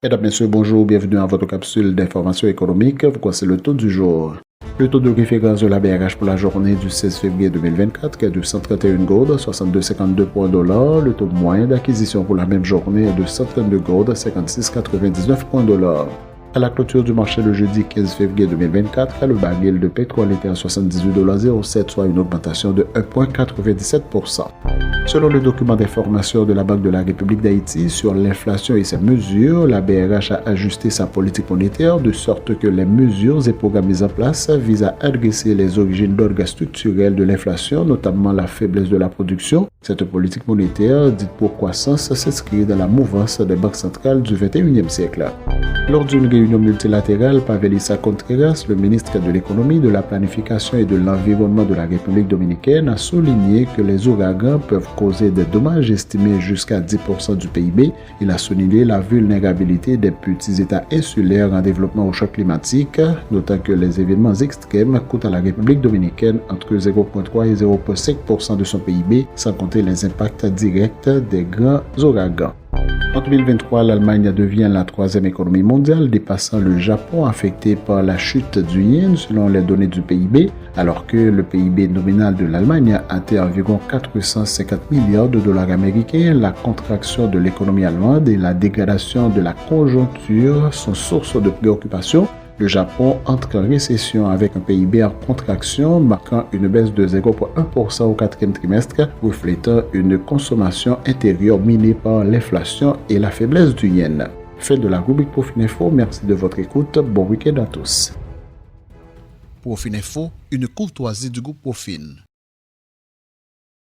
Mesdames, Messieurs, bonjour, bienvenue à votre capsule d'information économique. Voici le taux du jour. Le taux de référence de la BRH pour la journée du 16 février 2024 est de 131 gourdes, 62,52 points $. Le taux moyen d'acquisition pour la même journée est de 132 gourdes, 56,99 points $. À la clôture du marché le jeudi 15 février 2024, le baril de pétrole était à 78,07 $, soit une augmentation de 1,97%. Selon le document d'information de la Banque de la République d'Haïti sur l'inflation et ses mesures, la BRH a ajusté sa politique monétaire de sorte que les mesures et programmes mis en place visent à adresser les origines d'orgues structurelles de l'inflation, notamment la faiblesse de la production. Cette politique monétaire, dite pour croissance, s'inscrit dans la mouvance des banques centrales du XXIe siècle. Lors d'une réunion multilatérale par Velissa Contreras, le ministre de l'Économie, de la Planification et de l'Environnement de la République dominicaine a souligné que les ouragans peuvent causer des dommages estimés jusqu'à 10% du PIB. Il a souligné la vulnérabilité des petits États insulaires en développement au choc climatique, notant que les événements extrêmes coûtent à la République dominicaine entre 0,3 et 0,5% de son PIB, sans compter les impacts directs des grands ouragans. En 2023, l'Allemagne devient la troisième économie mondiale, dépassant le Japon affecté par la chute du yen selon les données du PIB, alors que le PIB nominal de l'Allemagne atteint environ 450 milliards de dollars américains. La contraction de l'économie allemande et la dégradation de la conjoncture sont source de préoccupation. Le Japon entre en récession avec un PIB en contraction, marquant une baisse de 0,1% au quatrième trimestre, reflétant une consommation intérieure minée par l'inflation et la faiblesse du yen. Fin de la rubrique Profininfo, merci de votre écoute, bon week-end à tous. Profininfo, une courtoisie du groupe Profin.